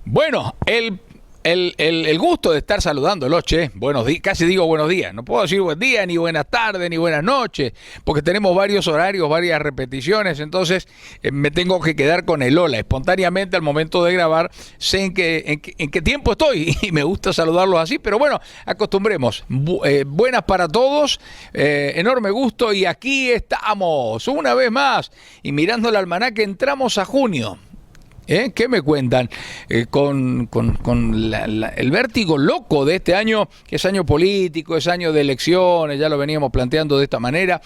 Bueno, el gusto de estar saludándolos, che. Buenos días, casi digo buenos días. No puedo decir buen día, ni buenas tardes, ni buenas noches, porque tenemos varios horarios, varias repeticiones, entonces me tengo que quedar con el hola. Espontáneamente al momento de grabar sé en qué tiempo estoy y me gusta saludarlos así, pero bueno, acostumbremos. Buenas para todos, enorme gusto y aquí estamos una vez más y mirando el almanaque entramos a junio. ¿Qué me cuentan? Con el vértigo loco de este año, que es año político, es año de elecciones, ya lo veníamos planteando de esta manera.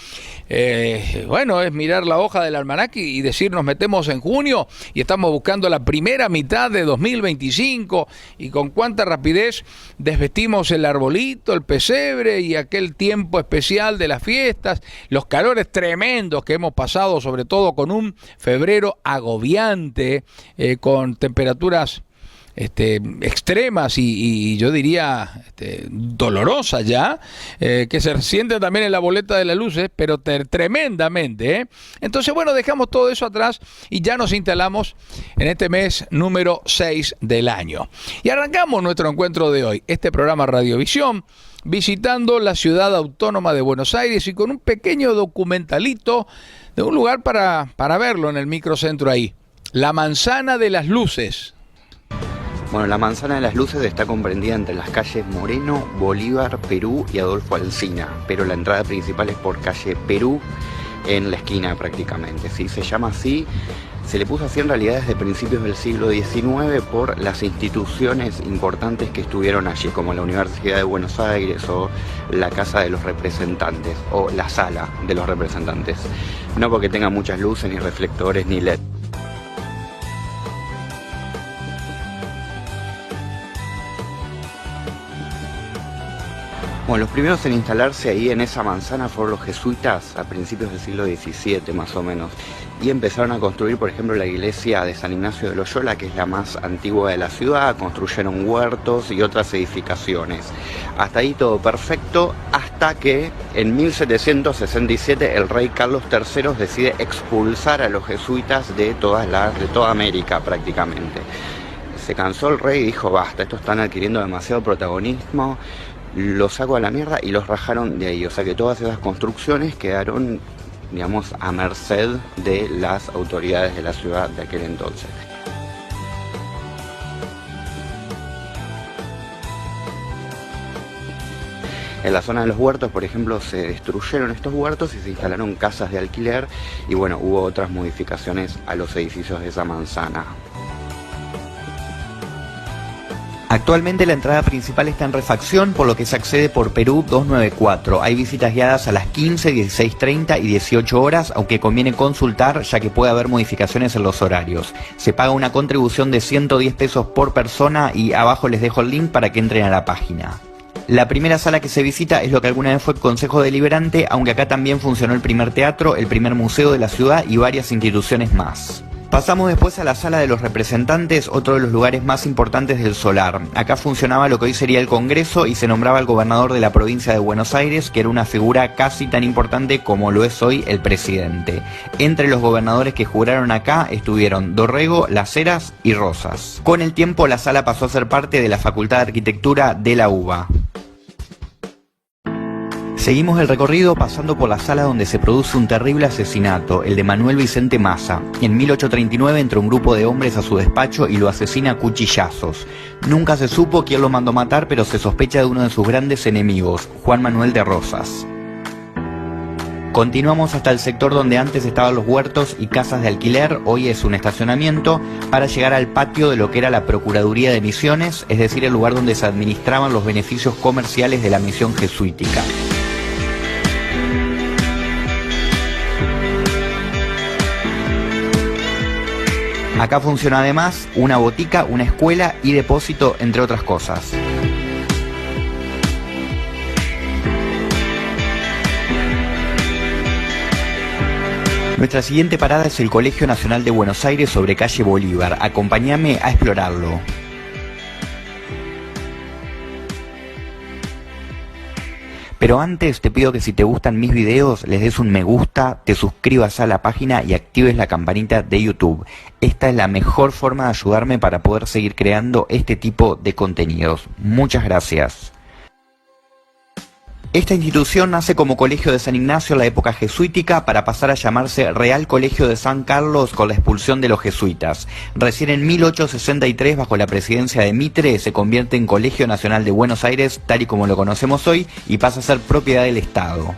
Bueno, es mirar la hoja del almanaque y decir nos metemos en junio y estamos buscando la primera mitad de 2025 y con cuánta rapidez desvestimos el arbolito, el pesebre y aquel tiempo especial de las fiestas, los calores tremendos que hemos pasado, sobre todo con un febrero agobiante, con temperaturas extremas y yo diría dolorosas ya, que se sienten también en la boleta de las luces, pero tremendamente. Entonces, bueno, dejamos todo eso atrás y ya nos instalamos en este mes número 6 del año. Y arrancamos nuestro encuentro de hoy, este programa Radiovisión, visitando la ciudad autónoma de Buenos Aires y con un pequeño documentalito de un lugar para verlo en el microcentro ahí. La Manzana de las Luces. Bueno, la Manzana de las Luces está comprendida entre las calles Moreno, Bolívar, Perú y Adolfo Alsina, pero la entrada principal es por calle Perú, en la esquina prácticamente. ¿Sí? Se llama así, se le puso así en realidad desde principios del siglo XIX por las instituciones importantes que estuvieron allí, como la Universidad de Buenos Aires o la Casa de los Representantes o la Sala de los Representantes. No porque tenga muchas luces, ni reflectores, ni LED. Bueno, los primeros en instalarse ahí en esa manzana fueron los jesuitas a principios del siglo XVII más o menos, y empezaron a construir, por ejemplo, la iglesia de San Ignacio de Loyola, que es la más antigua de la ciudad. Construyeron huertos y otras edificaciones. Hasta ahí todo perfecto, hasta que en 1767 el rey Carlos III decide expulsar a los jesuitas de toda América prácticamente. Se cansó el rey y dijo, basta, estos están adquiriendo demasiado protagonismo, los sacó a la mierda y los rajaron de ahí. O sea que todas esas construcciones quedaron, digamos, a merced de las autoridades de la ciudad de aquel entonces. En la zona de los huertos, por ejemplo, se destruyeron estos huertos y se instalaron casas de alquiler y bueno, hubo otras modificaciones a los edificios de esa manzana. Actualmente la entrada principal está en refacción, por lo que se accede por Perú 294. Hay visitas guiadas a las 15, 16:30 y 18 horas, aunque conviene consultar ya que puede haber modificaciones en los horarios. Se paga una contribución de 110 pesos por persona y abajo les dejo el link para que entren a la página. La primera sala que se visita es lo que alguna vez fue Consejo Deliberante, aunque acá también funcionó el primer teatro, el primer museo de la ciudad y varias instituciones más. Pasamos después a la Sala de los Representantes, otro de los lugares más importantes del solar. Acá funcionaba lo que hoy sería el Congreso y se nombraba al gobernador de la provincia de Buenos Aires, que era una figura casi tan importante como lo es hoy el presidente. Entre los gobernadores que juraron acá estuvieron Dorrego, Las Heras y Rosas. Con el tiempo la sala pasó a ser parte de la Facultad de Arquitectura de la UBA. Seguimos el recorrido pasando por la sala donde se produce un terrible asesinato, el de Manuel Vicente Massa. En 1839 entra un grupo de hombres a su despacho y lo asesina a cuchillazos. Nunca se supo quién lo mandó matar, pero se sospecha de uno de sus grandes enemigos, Juan Manuel de Rosas. Continuamos hasta el sector donde antes estaban los huertos y casas de alquiler, hoy es un estacionamiento, para llegar al patio de lo que era la Procuraduría de Misiones, es decir, el lugar donde se administraban los beneficios comerciales de la misión jesuítica. Acá funciona además una botica, una escuela y depósito, entre otras cosas. Nuestra siguiente parada es el Colegio Nacional de Buenos Aires sobre calle Bolívar. Acompáñame a explorarlo. Pero antes te pido que si te gustan mis videos les des un me gusta, te suscribas a la página y actives la campanita de YouTube. Esta es la mejor forma de ayudarme para poder seguir creando este tipo de contenidos. Muchas gracias. Esta institución nace como Colegio de San Ignacio en la época jesuítica para pasar a llamarse Real Colegio de San Carlos con la expulsión de los jesuitas. Recién en 1863, bajo la presidencia de Mitre, se convierte en Colegio Nacional de Buenos Aires, tal y como lo conocemos hoy, y pasa a ser propiedad del Estado.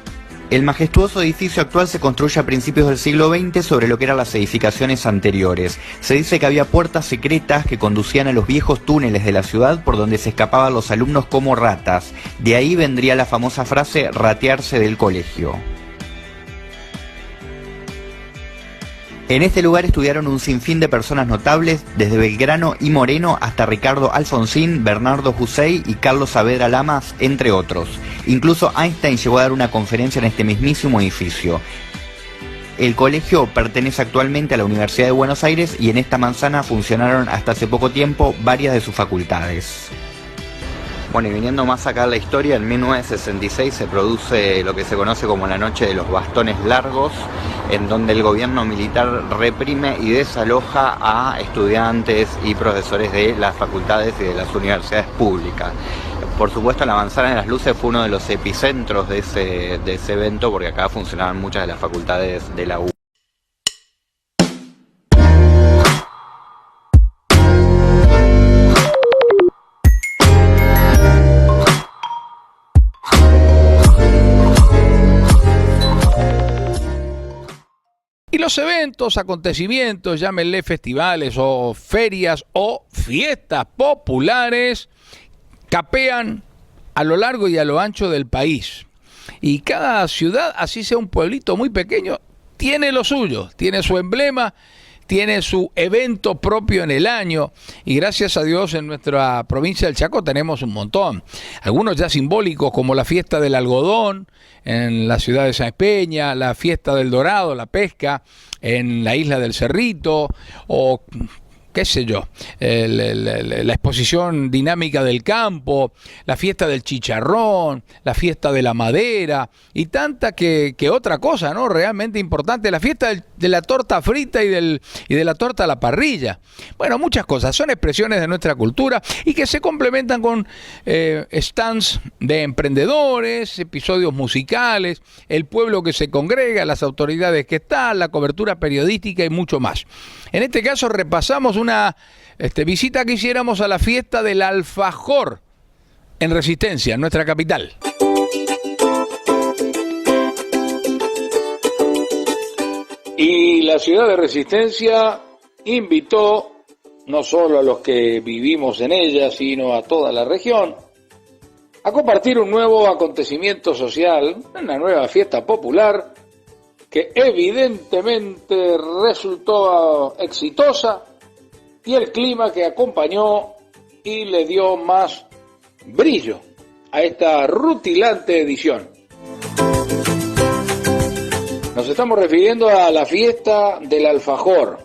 El majestuoso edificio actual se construye a principios del siglo XX sobre lo que eran las edificaciones anteriores. Se dice que había puertas secretas que conducían a los viejos túneles de la ciudad por donde se escapaban los alumnos como ratas. De ahí vendría la famosa frase ratearse del colegio. En este lugar estudiaron un sinfín de personas notables, desde Belgrano y Moreno hasta Ricardo Alfonsín, Bernardo Hussein y Carlos Saavedra Lamas, entre otros. Incluso Einstein llegó a dar una conferencia en este mismísimo edificio. El colegio pertenece actualmente a la Universidad de Buenos Aires y en esta manzana funcionaron hasta hace poco tiempo varias de sus facultades. Bueno, y viniendo más acá a la historia, en 1966 se produce lo que se conoce como la Noche de los Bastones Largos, en donde el gobierno militar reprime y desaloja a estudiantes y profesores de las facultades y de las universidades públicas. Por supuesto, la Manzana de las Luces fue uno de los epicentros de ese evento, porque acá funcionaban muchas de las facultades de la U. Y los eventos, acontecimientos, llámenle festivales o ferias o fiestas populares, capean a lo largo y a lo ancho del país. Y cada ciudad, así sea un pueblito muy pequeño, tiene lo suyo, tiene su emblema, tiene su evento propio en el año, y gracias a Dios en nuestra provincia del Chaco tenemos un montón. Algunos ya simbólicos, como la fiesta del algodón en la ciudad de Sáenz Peña, la fiesta del Dorado, la pesca en la isla del Cerrito, o qué sé yo, la exposición dinámica del campo, la fiesta del chicharrón, la fiesta de la madera y tanta que otra cosa, ¿no? Realmente importante, la fiesta de la torta frita y de la torta a la parrilla. Bueno, muchas cosas, son expresiones de nuestra cultura y que se complementan con stands de emprendedores, episodios musicales, el pueblo que se congrega, las autoridades que están, la cobertura periodística y mucho más. En este caso repasamos una visita que hiciéramos a la fiesta del alfajor en Resistencia, en nuestra capital. Y la ciudad de Resistencia invitó no solo a los que vivimos en ella, sino a toda la región, a compartir un nuevo acontecimiento social, una nueva fiesta popular, que evidentemente resultó exitosa, y el clima que acompañó y le dio más brillo a esta rutilante edición. Nos estamos refiriendo a la fiesta del alfajor,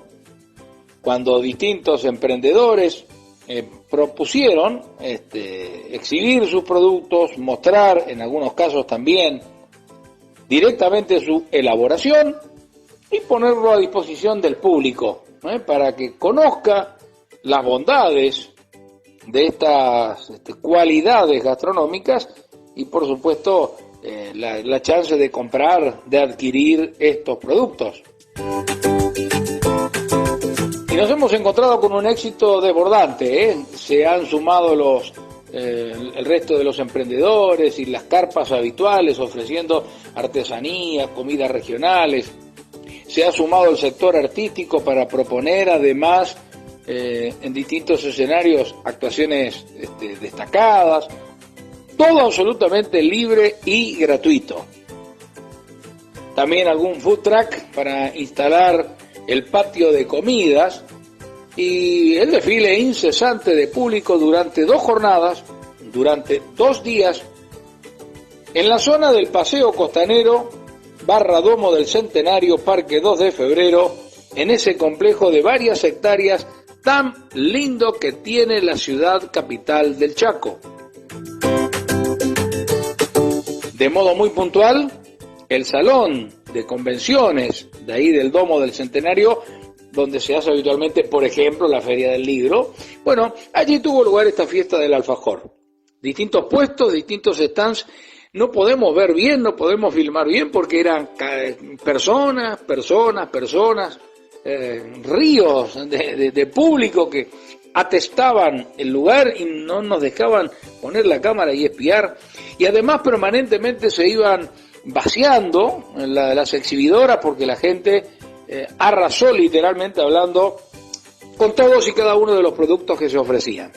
cuando distintos emprendedores propusieron exhibir sus productos, mostrar en algunos casos también directamente su elaboración y ponerlo a disposición del público, para que conozca las bondades de estas cualidades gastronómicas y por supuesto la chance de comprar, de adquirir estos productos. Y nos hemos encontrado con un éxito desbordante, se han sumado el resto de los emprendedores y las carpas habituales ofreciendo artesanías, comidas regionales. Se ha sumado el sector artístico para proponer además en distintos escenarios actuaciones destacadas, todo absolutamente libre y gratuito. También algún food truck para instalar el patio de comidas y el desfile incesante de público durante 2 jornadas, durante 2 días, en la zona del Paseo Costanero, Domo del Centenario, Parque 2 de Febrero, en ese complejo de varias hectáreas tan lindo que tiene la ciudad capital del Chaco. De modo muy puntual, el salón de convenciones de ahí del Domo del Centenario, donde se hace habitualmente, por ejemplo, la Feria del Libro. Bueno, allí tuvo lugar esta fiesta del alfajor. Distintos puestos, distintos stands. No podemos ver bien, no podemos filmar bien porque eran personas, ríos de público que atestaban el lugar y no nos dejaban poner la cámara y espiar. Y además permanentemente se iban vaciando las exhibidoras porque la gente arrasó, literalmente hablando, con todos y cada uno de los productos que se ofrecían.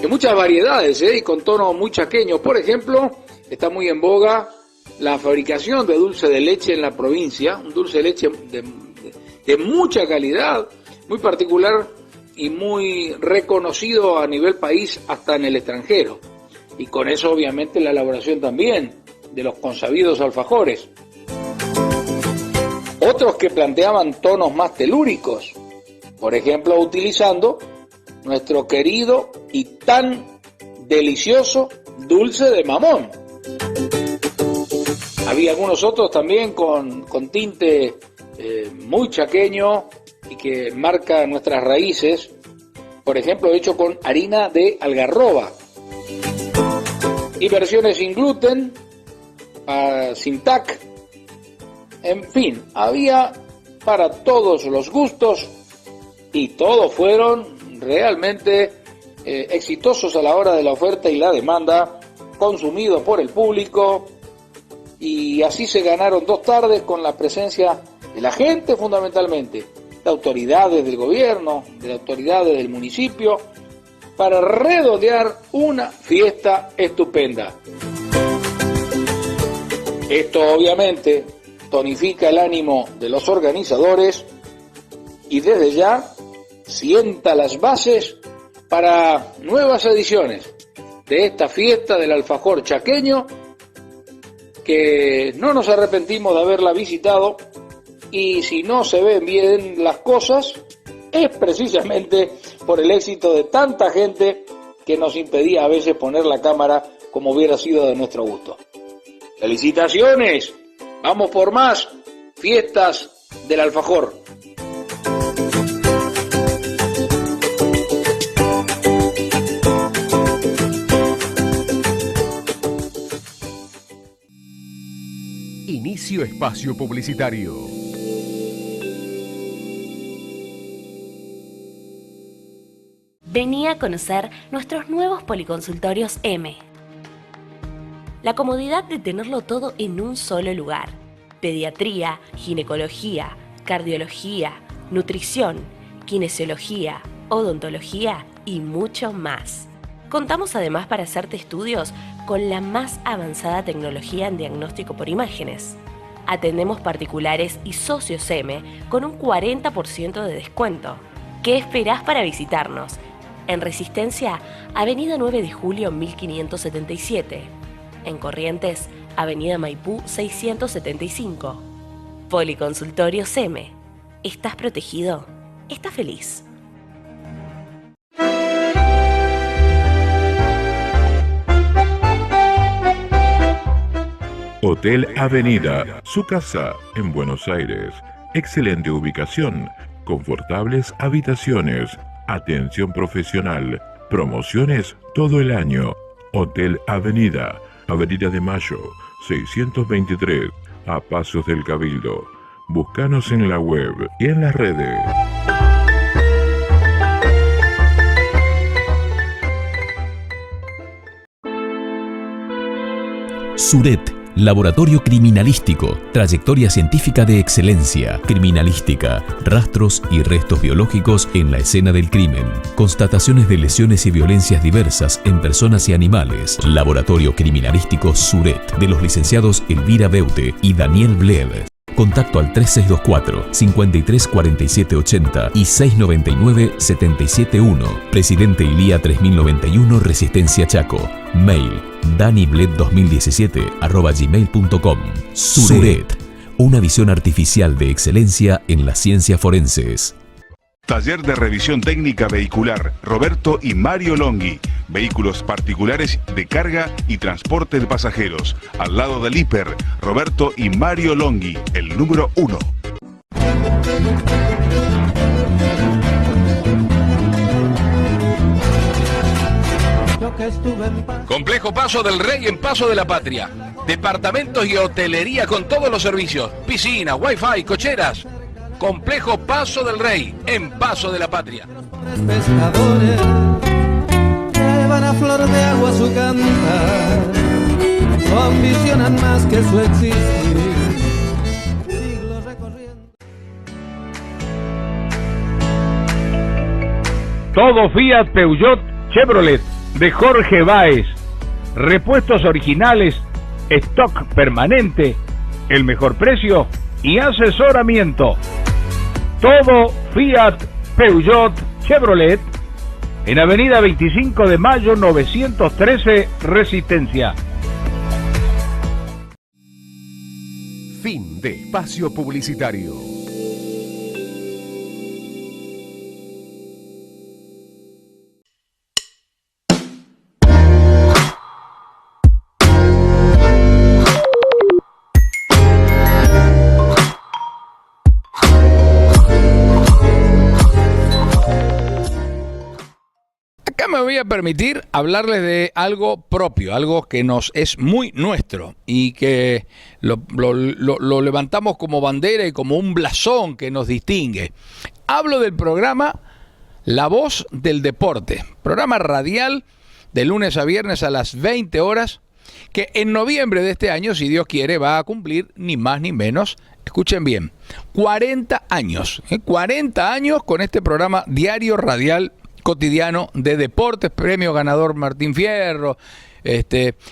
De muchas variedades y con tonos muy chaqueños. Por ejemplo, está muy en boga la fabricación de dulce de leche en la provincia, un dulce de leche de mucha calidad, muy particular y muy reconocido a nivel país, hasta en el extranjero. Y con eso obviamente la elaboración también de los consabidos alfajores. Otros que planteaban tonos más telúricos, por ejemplo utilizando nuestro querido y tan delicioso dulce de mamón. Había algunos otros también con tinte muy chaqueño y que marca nuestras raíces, por ejemplo hecho con harina de algarroba. Y versiones sin gluten, sin TAC. En fin, había para todos los gustos y todos fueron realmente exitosos a la hora de la oferta y la demanda, consumidos por el público, y así se ganaron 2 tardes con la presencia de la gente, fundamentalmente, de autoridades del gobierno, de autoridades del municipio, para redondear una fiesta estupenda. Esto obviamente tonifica el ánimo de los organizadores y desde ya sienta las bases para nuevas ediciones de esta fiesta del alfajor chaqueño, que no nos arrepentimos de haberla visitado, y si no se ven bien las cosas es precisamente por el éxito de tanta gente que nos impedía a veces poner la cámara como hubiera sido de nuestro gusto. ¡Felicitaciones! ¡Vamos por más fiestas del alfajor! Inicio espacio publicitario. Vení a conocer nuestros nuevos policonsultorios M. La comodidad de tenerlo todo en un solo lugar. Pediatría, ginecología, cardiología, nutrición, kinesiología, odontología y mucho más. Contamos además para hacerte estudios con la más avanzada tecnología en diagnóstico por imágenes. Atendemos particulares y socios M con un 40% de descuento. ¿Qué esperás para visitarnos? En Resistencia, Avenida 9 de Julio 1577. En Corrientes, Avenida Maipú 675. Policonsultorio M. ¿Estás protegido? ¿Estás feliz? Hotel Avenida, su casa en Buenos Aires. Excelente ubicación, confortables habitaciones, atención profesional, promociones todo el año. Hotel Avenida, Avenida de Mayo, 623, a Pasos del Cabildo. Búscanos en la web y en las redes. Suret, Laboratorio Criminalístico, trayectoria científica de excelencia, criminalística, rastros y restos biológicos en la escena del crimen, constataciones de lesiones y violencias diversas en personas y animales. Laboratorio Criminalístico Suret, de los licenciados Elvira Beute y Daniel Bled. Contacto al 3624 534780 y 699-771. Presidente Ilía 3091, Resistencia Chaco. Mail danibled2017@gmail.com. Suret, una visión artificial de excelencia en las ciencias forenses. Taller de revisión técnica vehicular, Roberto y Mario Longhi. vehículos particulares de carga y transporte de pasajeros. Al lado del hiper, Roberto y Mario Longhi, el número 1. Complejo Paso del Rey en Paso de la Patria. Departamentos y hotelería con todos los servicios. Piscina, wifi, cocheras. Complejo Paso del Rey en Paso de la Patria. Pescadores llevan a flor de agua su cantar, no ambicionan más que su existir. Siglos recorriendo. Todo Fiat, Peugeot, Chevrolet de Jorge Báez. Repuestos originales, stock permanente, el mejor precio y asesoramiento. Todo Fiat, Peugeot, Chevrolet en Avenida 25 de Mayo 913 Resistencia. Fin de espacio publicitario. Me voy a permitir hablarles de algo propio, algo que nos es muy nuestro y que lo levantamos como bandera y como un blasón que nos distingue. Hablo del programa La Voz del Deporte, programa radial de lunes a viernes a las 20 horas, que en noviembre de este año, si Dios quiere, va a cumplir ni más ni menos, escuchen bien, 40 años, 40 años con este programa diario radial cotidiano de deportes, premio ganador Martín Fierro,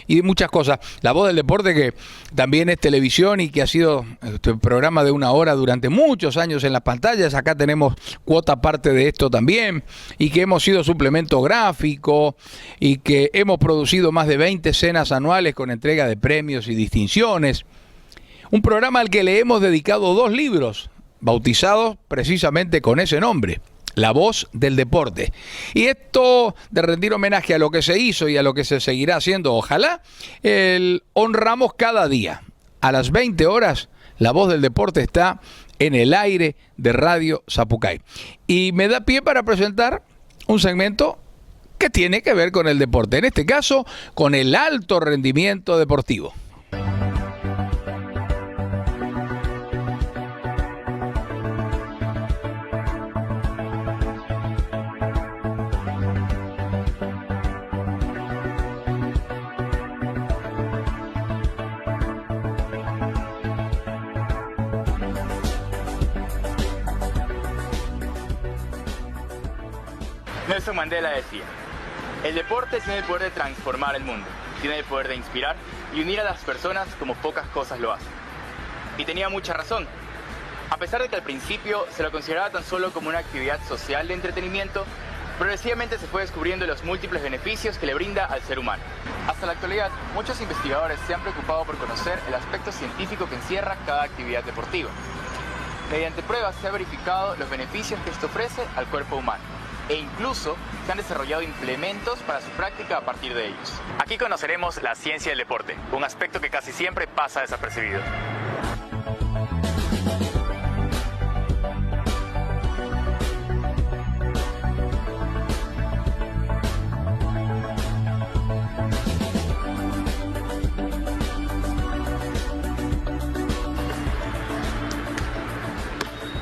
y muchas cosas. La Voz del Deporte, que también es televisión y que ha sido programa de una hora durante muchos años en las pantallas. Acá tenemos cuota parte de esto también, y que hemos sido suplemento gráfico y que hemos producido más de 20 cenas anuales con entrega de premios y distinciones. Un programa al que le hemos dedicado 2 libros, bautizados precisamente con ese nombre: La Voz del Deporte. Y esto de rendir homenaje a lo que se hizo y a lo que se seguirá haciendo, ojalá, honramos cada día. A las 20 horas, La Voz del Deporte está en el aire de Radio Zapucay. Y me da pie para presentar un segmento que tiene que ver con el deporte. En este caso, con el alto rendimiento deportivo. Nelson Mandela decía: el deporte tiene el poder de transformar el mundo, tiene el poder de inspirar y unir a las personas como pocas cosas lo hacen. Y tenía mucha razón. A pesar de que al principio se lo consideraba tan solo como una actividad social de entretenimiento, progresivamente se fue descubriendo los múltiples beneficios que le brinda al ser humano. Hasta la actualidad, muchos investigadores se han preocupado por conocer el aspecto científico que encierra cada actividad deportiva. Mediante pruebas se ha verificado los beneficios que esto ofrece al cuerpo humano, e incluso se han desarrollado implementos para su práctica a partir de ellos. Aquí conoceremos la ciencia del deporte, un aspecto que casi siempre pasa desapercibido.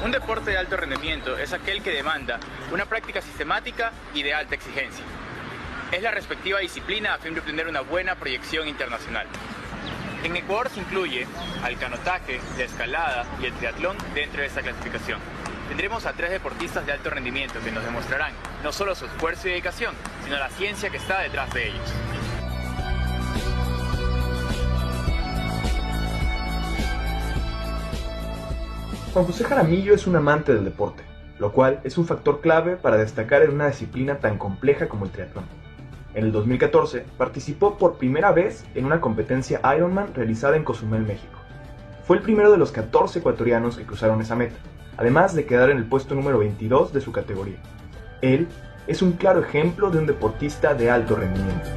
Un deporte de alto rendimiento es aquel que demanda una práctica sistemática y de alta exigencia. Es la respectiva disciplina a fin de obtener una buena proyección internacional. En Ecuador se incluye al canotaje, la escalada y el triatlón dentro de esta clasificación. Tendremos a 3 deportistas de alto rendimiento que nos demostrarán no solo su esfuerzo y dedicación, sino la ciencia que está detrás de ellos. Juan José Jaramillo es un amante del deporte, lo cual es un factor clave para destacar en una disciplina tan compleja como el triatlón. En el 2014 participó por primera vez en una competencia Ironman realizada en Cozumel, México. Fue el primero de los 14 ecuatorianos que cruzaron esa meta, además de quedar en el puesto número 22 de su categoría. Él es un claro ejemplo de un deportista de alto rendimiento.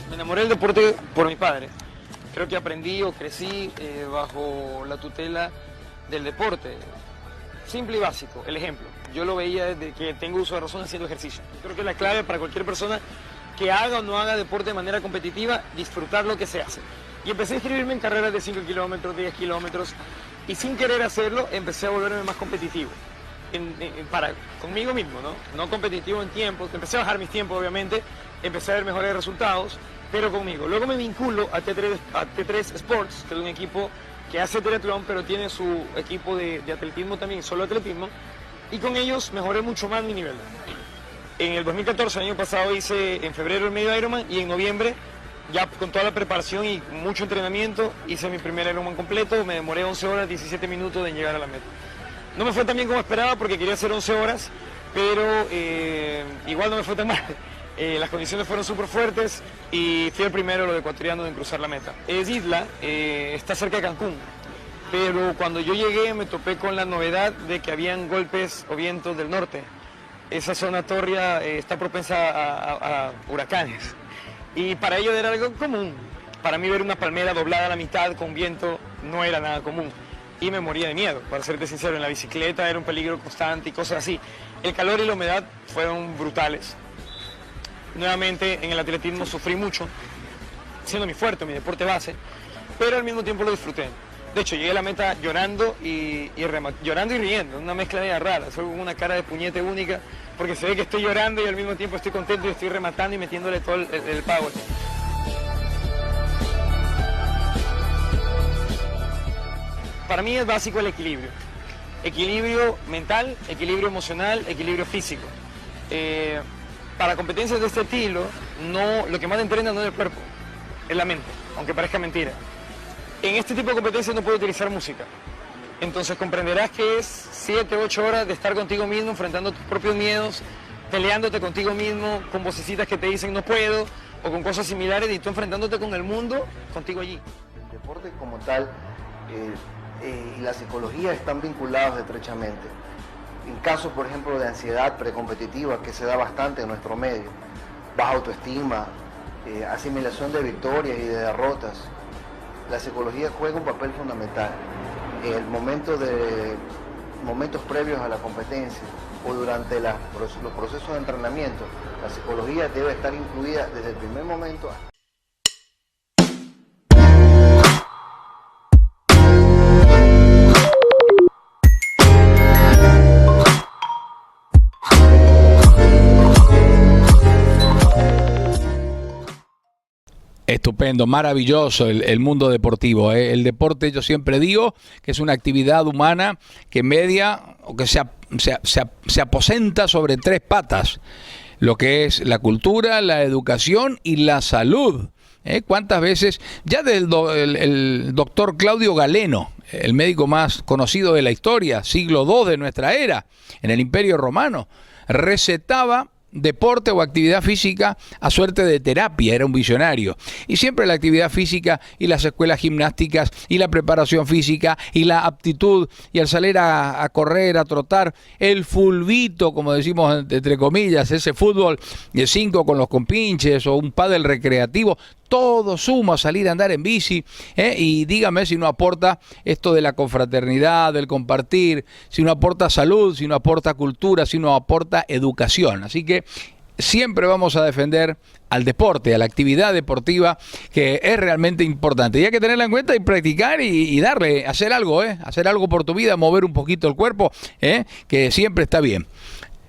Me enamoré del deporte por mi padre. Creo que aprendí o crecí bajo la tutela del deporte. Simple y básico, el ejemplo. Yo lo veía desde que tengo uso de razón haciendo ejercicio. Creo que la clave para cualquier persona que haga o no haga deporte de manera competitiva, disfrutar lo que se hace. Y empecé a inscribirme en carreras de 5 kilómetros, 10 kilómetros, y sin querer hacerlo, empecé a volverme más competitivo. Conmigo mismo, no competitivo en tiempos. Empecé a bajar mis tiempos, obviamente, empecé a ver mejores resultados, pero conmigo. Luego me vinculo a T3 Sports, que es un equipo que hace triatlón, pero tiene su equipo de atletismo también, solo atletismo, y con ellos mejoré mucho más mi nivel. En el 2014, el año pasado, hice en febrero el medio Ironman, y en noviembre, ya con toda la preparación y mucho entrenamiento, hice mi primer Ironman completo. Me demoré 11 horas, 17 minutos en llegar a la meta. No me fue tan bien como esperaba porque quería hacer 11 horas, pero igual no me fue tan mal. Las condiciones fueron súper fuertes y fui el primero, los ecuatorianos, en cruzar la meta. Es isla, está cerca de Cancún, pero cuando yo llegué me topé con la novedad de que habían golpes o vientos del norte. Esa zona tórrea está propensa a huracanes, y para ello era algo común. Para mí ver una palmera doblada a la mitad con viento no era nada común, y me moría de miedo, para serte sincero. En la bicicleta era un peligro constante y cosas así. El calor y la humedad fueron brutales. Nuevamente en el atletismo sufrí mucho, siendo mi fuerte, mi deporte base, pero al mismo tiempo lo disfruté. De hecho, llegué a la meta llorando y riendo, una mezcla de rara. Soy con una cara de puñete única, porque se ve que estoy llorando y al mismo tiempo estoy contento y estoy rematando y metiéndole todo el power. Para mí es básico el equilibrio. Equilibrio mental, equilibrio emocional, equilibrio físico. Para competencias de este estilo, lo que más entrena no es el cuerpo, es la mente, aunque parezca mentira. En este tipo de competencias no puedo utilizar música. Entonces comprenderás que es 7, 8 horas de estar contigo mismo, enfrentando tus propios miedos, peleándote contigo mismo, con vocecitas que te dicen no puedo, o con cosas similares, y tú enfrentándote con el mundo, contigo allí. El deporte como tal y la psicología están vinculados estrechamente. En casos, por ejemplo, de ansiedad precompetitiva, que se da bastante en nuestro medio, baja autoestima, asimilación de victorias y de derrotas, la psicología juega un papel fundamental. En momentos previos a la competencia o durante los procesos de entrenamiento, la psicología debe estar incluida desde el primer momento. Estupendo, maravilloso el mundo deportivo. El deporte, yo siempre digo que es una actividad humana que media o que se aposenta sobre 3 patas, lo que es la cultura, la educación y la salud. ¿Cuántas veces? Ya el doctor Claudio Galeno, el médico más conocido de la historia, siglo II de nuestra era, en el Imperio Romano, recetaba deporte o actividad física a suerte de terapia. Era un visionario. Y siempre la actividad física y las escuelas gimnásticas y la preparación física y la aptitud y al salir a correr, a trotar, el fulbito, como decimos entre comillas, ese fútbol de 5 con los compinches o un pádel recreativo, todo suma, salir a andar en bici, y dígame si no aporta esto de la confraternidad, del compartir, si no aporta salud, si no aporta cultura, si no aporta educación. Así que siempre vamos a defender al deporte, a la actividad deportiva, que es realmente importante. Y hay que tenerla en cuenta y practicar y darle, hacer algo, hacer algo por tu vida, mover un poquito el cuerpo, que siempre está bien.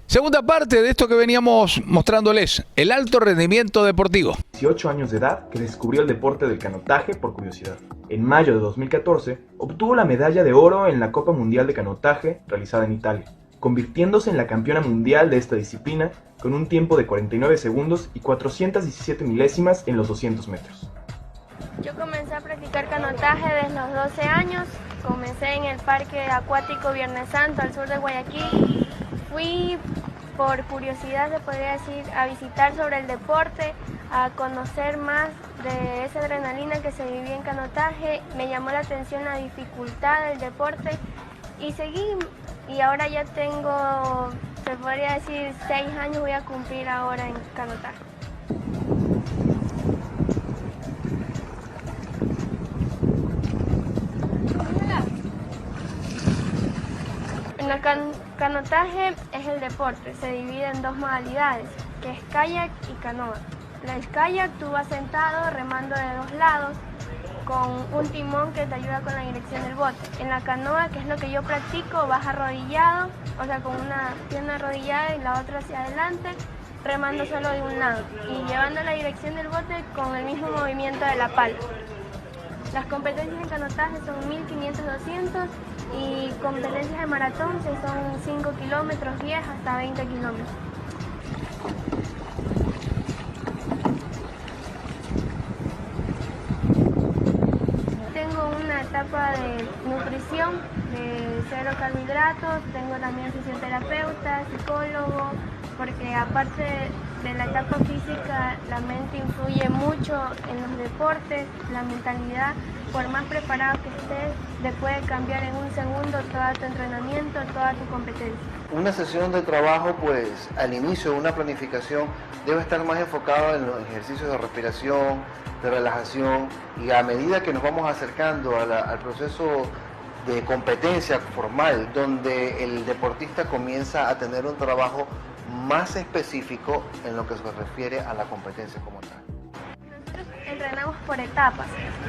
Segunda parte de esto que veníamos mostrándoles, el alto rendimiento deportivo. 18 años de edad que descubrió el deporte del canotaje por curiosidad. En mayo de 2014 obtuvo la medalla de oro en la Copa Mundial de Canotaje realizada en Italia, convirtiéndose en la campeona mundial de esta disciplina con un tiempo de 49 segundos y 417 milésimas en los 200 metros. Yo comencé a practicar canotaje desde los 12 años. Comencé en el Parque Acuático Viernes Santo, al sur de Guayaquil. Fui por curiosidad, se podría decir, a visitar sobre el deporte, a conocer más de esa adrenalina que se vivía en canotaje. Me llamó la atención la dificultad del deporte Y seguí, y ahora ya tengo, se podría decir, 6 años voy a cumplir ahora en canotaje. El canotaje es el deporte, se divide en 2 modalidades, que es kayak y canoa. El kayak tú vas sentado remando de 2 lados con un timón que te ayuda con la dirección del bote. En la canoa, que es lo que yo practico, vas arrodillado, o sea, con una pierna arrodillada y la otra hacia adelante, remando solo de un lado y llevando la dirección del bote con el mismo movimiento de la pala. Las competencias en canotaje son 1500, 200 y competencias de maratón que son 5 kilómetros, 10 hasta 20 kilómetros. Tengo una etapa de nutrición, de 0 carbohidratos, tengo también fisioterapeuta, psicólogo, porque aparte de la etapa física, la mente influye mucho en los deportes, la mentalidad, por más preparado que estés, te puede cambiar en un segundo todo tu entrenamiento, toda tu competencia. Una sesión de trabajo, pues, al inicio de una planificación, debe estar más enfocada en los ejercicios de respiración, de relajación, y a medida que nos vamos acercando al proceso de competencia formal, donde el deportista comienza a tener un trabajo más específico en lo que se refiere a la competencia como tal. Nosotros entrenamos por etapas.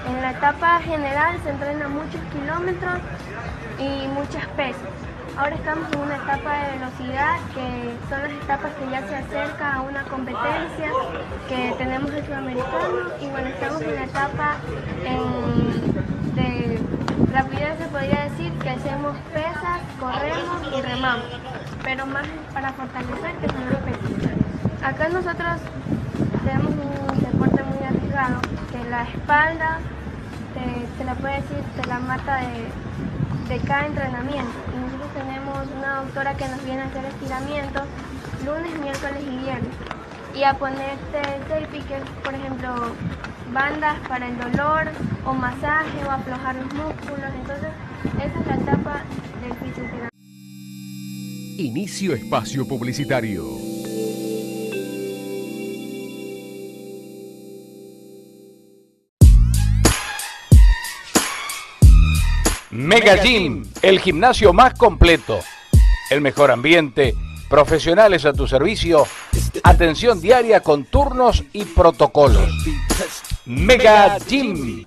En la etapa general se entrenan muchos kilómetros y muchas pesas. Ahora estamos en una etapa de velocidad, que son las etapas que ya se acerca a una competencia, que tenemos el sudamericano, y bueno, estamos en la etapa de rapidez, se podría decir, que hacemos pesas, corremos y remamos, pero más para fortalecer que son las pesas. Acá nosotros tenemos un deporte muy arriesgado, que la espalda, te la puede decir, te la mata de cada entrenamiento. Y nosotros tenemos una doctora que nos viene a hacer estiramientos lunes, miércoles y viernes. Y a ponerte therapy, que es, por ejemplo, bandas para el dolor, o masaje, o aflojar los músculos. Entonces, esa es la etapa del fisioterapeuta. Inicio espacio publicitario. Mega Gym, el gimnasio más completo, el mejor ambiente, profesionales a tu servicio, atención diaria con turnos y protocolos. Mega Gym,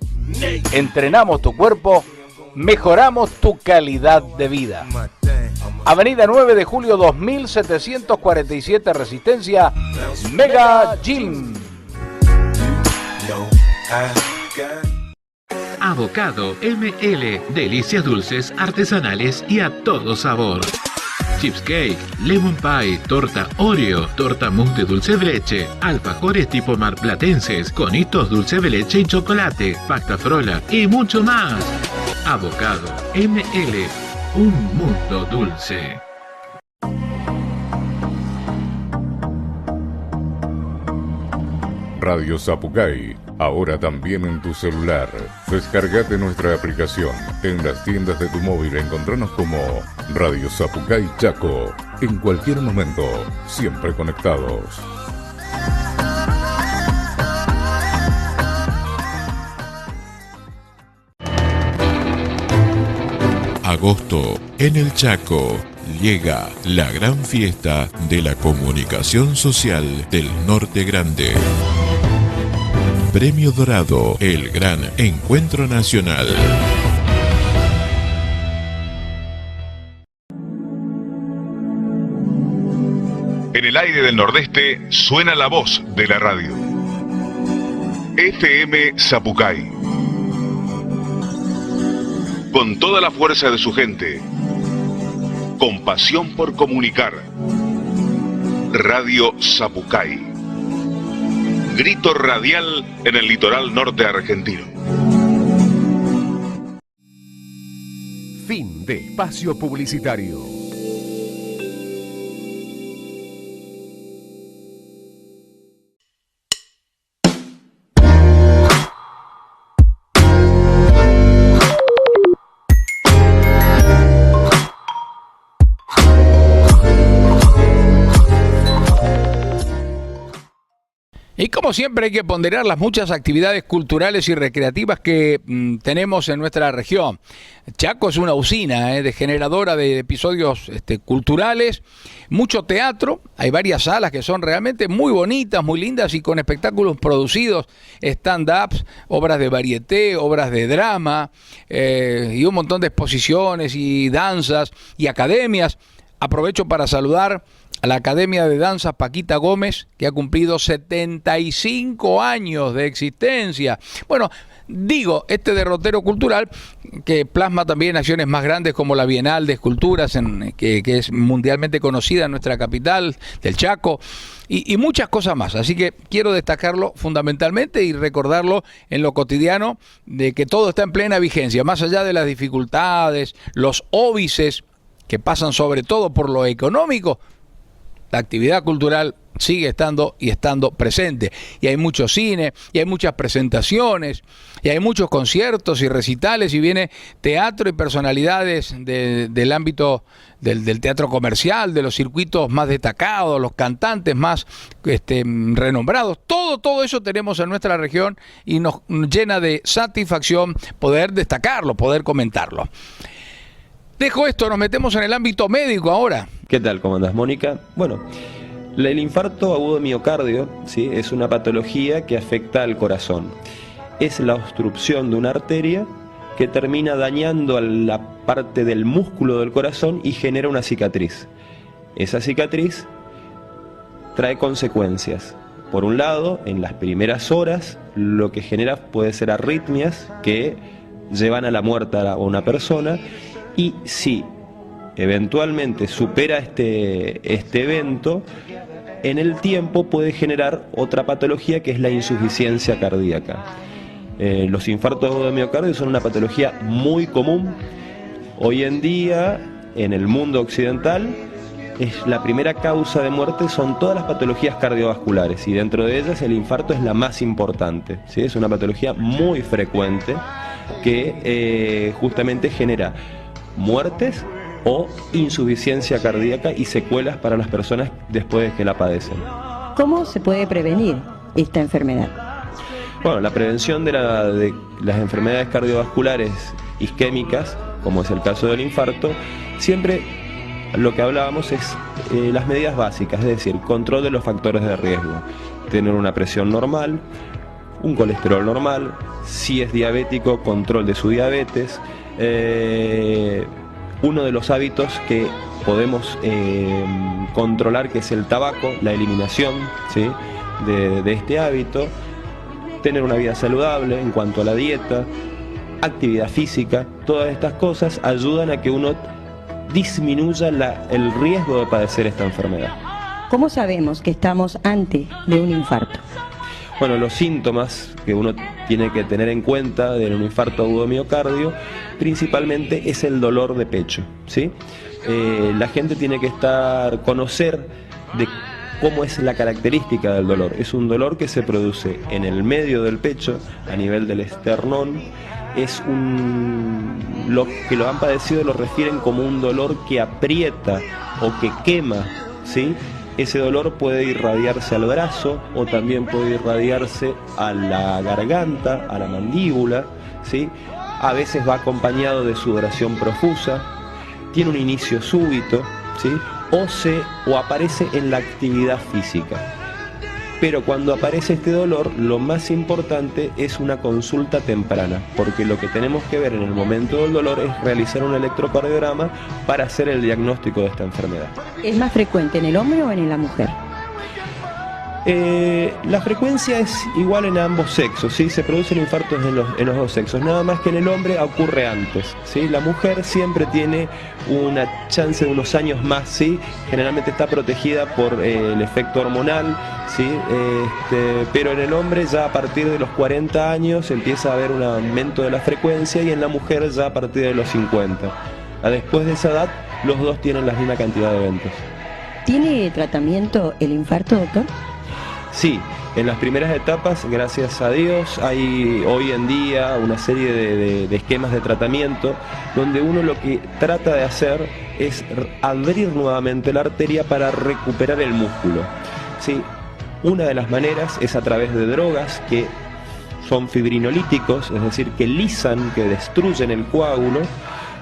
entrenamos tu cuerpo, mejoramos tu calidad de vida. Avenida 9 de Julio 2747 Resistencia, Mega Gym. Avocado ML, delicias dulces, artesanales y a todo sabor. Chips cake, lemon pie, torta Oreo, torta mousse de dulce de leche, alfajores tipo marplatenses, conitos dulce de leche y chocolate, pasta frola y mucho más. Avocado ML, un mundo dulce. Radio Zapucay, ahora también en tu celular. Descargate nuestra aplicación. En las tiendas de tu móvil encontranos como Radio Zapucay Chaco. En cualquier momento, siempre conectados. Agosto, en el Chaco, llega la gran fiesta de la comunicación social del Norte Grande. Premio Dorado, el gran encuentro nacional. En el aire del Nordeste suena la voz de la radio. FM Zapucay. Con toda la fuerza de su gente. Con pasión por comunicar. Radio Zapucay. Grito radial en el litoral norte argentino. Fin de espacio publicitario. como siempre hay que ponderar las muchas actividades culturales y recreativas que tenemos en nuestra región. Chaco es una usina de generadora de episodios culturales, mucho teatro, hay varias salas que son realmente muy bonitas, muy lindas y con espectáculos producidos, stand-ups, obras de varieté, obras de drama y un montón de exposiciones y danzas y academias. Aprovecho para saludar a la Academia de Danzas Paquita Gómez, que ha cumplido 75 años de existencia. Bueno, digo, este derrotero cultural que plasma también acciones más grandes como la Bienal de Esculturas, que es mundialmente conocida en nuestra capital, del Chaco, y muchas cosas más. Así que quiero destacarlo fundamentalmente y recordarlo en lo cotidiano, de que todo está en plena vigencia, más allá de las dificultades, los óbices que pasan sobre todo por lo económico. La actividad cultural sigue estando presente. Y hay mucho cine, y hay muchas presentaciones, y hay muchos conciertos y recitales, y viene teatro y personalidades del ámbito del teatro comercial, de los circuitos más destacados, los cantantes más renombrados. Todo eso tenemos en nuestra región y nos llena de satisfacción poder destacarlo, poder comentarlo. Dejo esto, nos metemos en el ámbito médico ahora. ¿Qué tal? ¿Cómo andás, Mónica? Bueno, el infarto agudo de miocardio, ¿sí?, es una patología que afecta al corazón. Es la obstrucción de una arteria que termina dañando a la parte del músculo del corazón y genera una cicatriz. Esa cicatriz trae consecuencias. Por un lado, en las primeras horas, lo que genera puede ser arritmias que llevan a la muerte a una persona. Y si eventualmente supera este evento, en el tiempo puede generar otra patología que es la insuficiencia cardíaca. Los infartos agudos de miocardio son una patología muy común. Hoy en día, en el mundo occidental, la primera causa de muerte son todas las patologías cardiovasculares y dentro de ellas el infarto es la más importante, ¿sí? Es una patología muy frecuente que justamente genera muertes o insuficiencia cardíaca y secuelas para las personas después de que la padecen. ¿Cómo se puede prevenir esta enfermedad? Bueno, la prevención de las enfermedades cardiovasculares isquémicas, como es el caso del infarto, siempre lo que hablábamos es las medidas básicas, es decir, control de los factores de riesgo, tener una presión normal, un colesterol normal, si es diabético, control de su diabetes. Uno de los hábitos que podemos controlar, que es el tabaco, la eliminación, ¿sí?, de este hábito, tener una vida saludable en cuanto a la dieta, actividad física, todas estas cosas ayudan a que uno disminuya el riesgo de padecer esta enfermedad. ¿Cómo sabemos que estamos ante de un infarto? Bueno, los síntomas que uno tiene que tener en cuenta de un infarto agudo de miocardio principalmente es el dolor de pecho, ¿sí? La gente tiene que conocer de cómo es la característica del dolor. Es un dolor que se produce en el medio del pecho, a nivel del esternón. Es lo que lo han padecido lo refieren como un dolor que aprieta o que quema, ¿sí? Ese dolor puede irradiarse al brazo o también puede irradiarse a la garganta, a la mandíbula, ¿sí? A veces va acompañado de sudoración profusa, tiene un inicio súbito, ¿sí?, o aparece en la actividad física. Pero cuando aparece este dolor, lo más importante es una consulta temprana, porque lo que tenemos que ver en el momento del dolor es realizar un electrocardiograma para hacer el diagnóstico de esta enfermedad. ¿Es más frecuente en el hombre o en la mujer? La frecuencia es igual en ambos sexos, ¿sí? Se producen infartos en los dos sexos, nada más que en el hombre ocurre antes, ¿sí? La mujer siempre tiene una chance de unos años más, ¿sí? Generalmente está protegida por el efecto hormonal, ¿sí? Pero en el hombre ya a partir de los 40 años empieza a haber un aumento de la frecuencia y en la mujer ya a partir de los 50. Después de esa edad, los dos tienen la misma cantidad de eventos. ¿Tiene tratamiento el infarto, doctor? Sí, en las primeras etapas, gracias a Dios, hay hoy en día una serie de esquemas de tratamiento donde uno lo que trata de hacer es abrir nuevamente la arteria para recuperar el músculo, ¿sí? Una de las maneras es a través de drogas que son fibrinolíticos, es decir, que lisan, que destruyen el coágulo,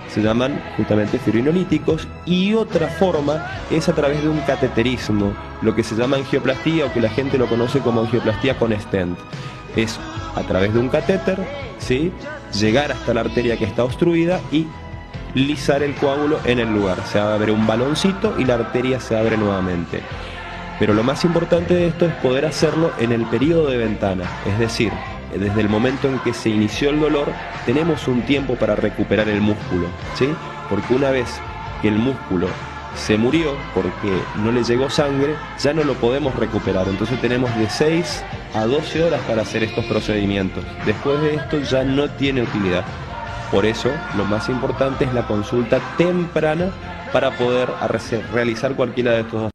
se llaman justamente fibrinolíticos, y otra forma es a través de un cateterismo, lo que se llama angioplastía o que la gente lo conoce como angioplastía con stent. Es a través de un catéter, ¿sí?, llegar hasta la arteria que está obstruida y lisar el coágulo en el lugar. Se abre un baloncito y la arteria se abre nuevamente. Pero lo más importante de esto es poder hacerlo en el periodo de ventana, es decir, desde el momento en que se inició el dolor, tenemos un tiempo para recuperar el músculo, ¿sí? Porque una vez que el músculo se murió porque no le llegó sangre, ya no lo podemos recuperar. Entonces tenemos de 6 a 12 horas para hacer estos procedimientos. Después de esto ya no tiene utilidad. Por eso, lo más importante es la consulta temprana para poder realizar cualquiera de estos.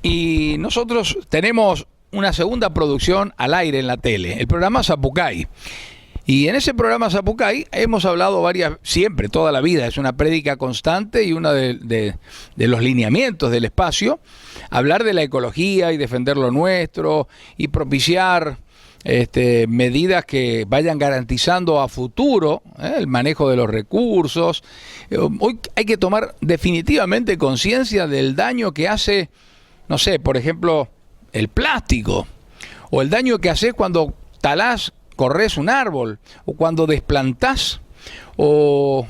Y nosotros tenemos una segunda producción al aire en la tele, el programa Zapucay. Y en ese programa Zapucay hemos hablado siempre, toda la vida, es una prédica constante y uno de los lineamientos del espacio, hablar de la ecología y defender lo nuestro y propiciar medidas que vayan garantizando a futuro el manejo de los recursos. Hoy hay que tomar definitivamente conciencia del daño que hace, no sé, por ejemplo, el plástico, o el daño que haces cuando talás, corres un árbol, o cuando desplantás, o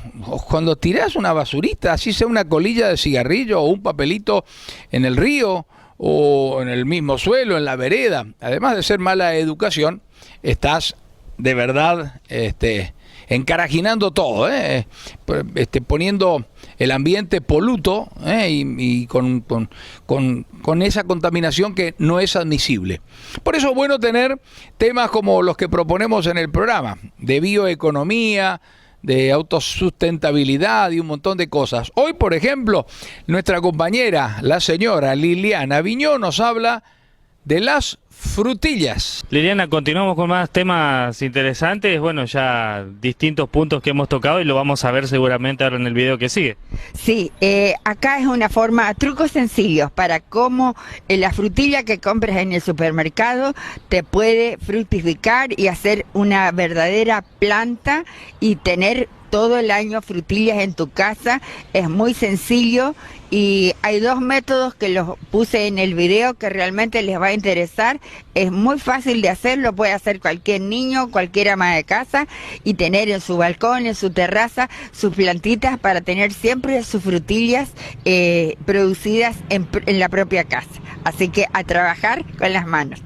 cuando tirás una basurita, así sea una colilla de cigarrillo o un papelito en el río, o en el mismo suelo, en la vereda. Además de ser mala educación, estás de verdad encarajinando todo, poniendo el ambiente poluto y con esa contaminación que no es admisible. Por eso es bueno tener temas como los que proponemos en el programa, de bioeconomía, de autosustentabilidad y un montón de cosas. Hoy, por ejemplo, nuestra compañera, la señora Liliana Viñó, nos habla de las frutillas. Liliana, continuamos con más temas interesantes, bueno, ya distintos puntos que hemos tocado y lo vamos a ver seguramente ahora en el video que sigue. Sí, acá es una forma, trucos sencillos para cómo la frutilla que compras en el supermercado te puede fructificar y hacer una verdadera planta y tener todo el año frutillas en tu casa. Es muy sencillo y hay dos métodos que los puse en el video que realmente les va a interesar. Es muy fácil de hacer, lo puede hacer cualquier niño, cualquier ama de casa y tener en su balcón, en su terraza, sus plantitas para tener siempre sus frutillas producidas en la propia casa. Así que a trabajar con las manos.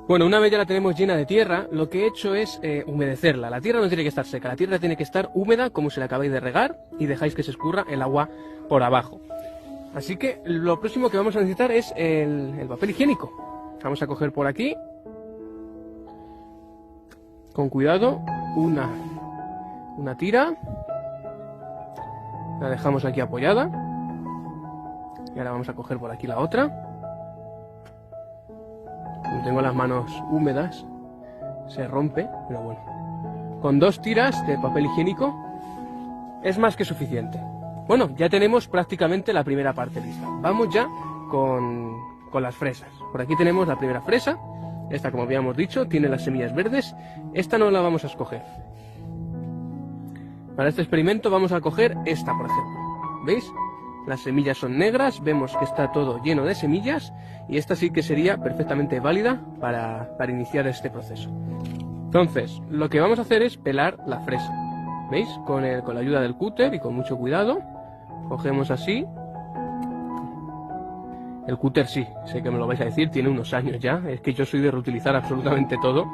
Bueno, una vez ya la tenemos llena de tierra, lo que he hecho es humedecerla. La tierra no tiene que estar seca, la tierra tiene que estar húmeda como si la acabáis de regar y dejáis que se escurra el agua por abajo. Así que lo próximo que vamos a necesitar es el papel higiénico. Vamos a coger por aquí, con cuidado, una tira. La dejamos aquí apoyada. Y ahora vamos a coger por aquí la otra. Tengo las manos húmedas, se rompe, pero bueno. Con 2 tiras de papel higiénico es más que suficiente. Bueno, ya tenemos prácticamente la primera parte lista. Vamos ya con las fresas. Por aquí tenemos la primera fresa. Esta, como habíamos dicho, tiene las semillas verdes. Esta no la vamos a escoger. Para este experimento vamos a coger esta, por ejemplo. ¿Veis? Las semillas son negras, vemos que está todo lleno de semillas y esta sí que sería perfectamente válida para iniciar este proceso. Entonces, lo que vamos a hacer es pelar la fresa. ¿Veis? Con la ayuda del cúter y con mucho cuidado. Cogemos así. El cúter sí, sé que me lo vais a decir, tiene unos años ya. Es que yo soy de reutilizar absolutamente todo.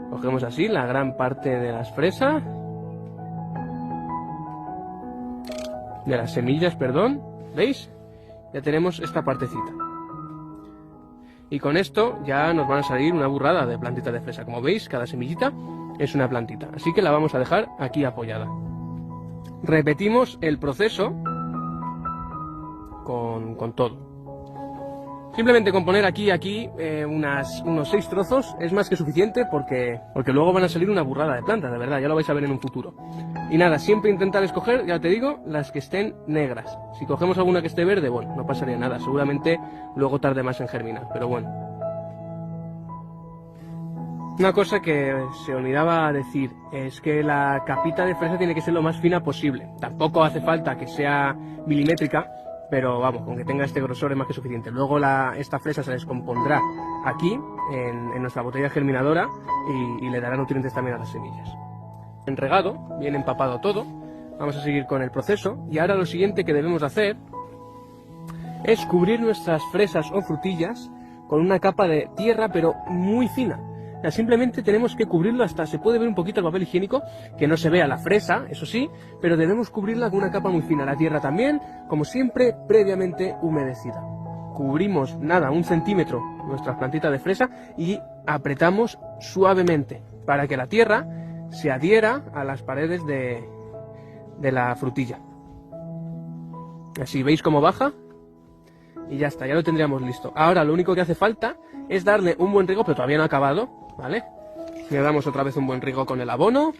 Cogemos así la gran parte de las fresas. De las semillas, perdón, ¿veis? Ya tenemos esta partecita. Y con esto ya nos van a salir una burrada de plantitas de fresa. Como veis, cada semillita es una plantita. Así que la vamos a dejar aquí apoyada. Repetimos el proceso con todo. Simplemente con poner aquí unos 6 trozos es más que suficiente porque luego van a salir una burrada de plantas, de verdad, ya lo vais a ver en un futuro. Y nada, siempre intentar escoger, ya te digo, las que estén negras. Si cogemos alguna que esté verde, bueno, no pasaría nada, seguramente luego tarde más en germinar, pero bueno. Una cosa que se olvidaba decir es que la capita de fresa tiene que ser lo más fina posible. Tampoco hace falta que sea milimétrica, pero vamos, con que tenga este grosor es más que suficiente. Luego esta fresa se descompondrá aquí, en nuestra botella germinadora, y le dará nutrientes también a las semillas. En regado, bien empapado todo, vamos a seguir con el proceso, y ahora lo siguiente que debemos hacer es cubrir nuestras fresas o frutillas con una capa de tierra, pero muy fina. O sea, simplemente tenemos que cubrirlo hasta se puede ver un poquito el papel higiénico, que no se vea la fresa, eso sí, pero debemos cubrirla con una capa muy fina. La tierra también, como siempre, previamente humedecida. Cubrimos, nada, 1 centímetro nuestras plantitas de fresa y apretamos suavemente para que la tierra se adhiera a las paredes de la frutilla. Así, ¿veis cómo baja? Y ya está, ya lo tendríamos listo. Ahora lo único que hace falta es darle un buen riego, pero todavía no ha acabado, ¿vale? Le damos otra vez un buen riego con el abono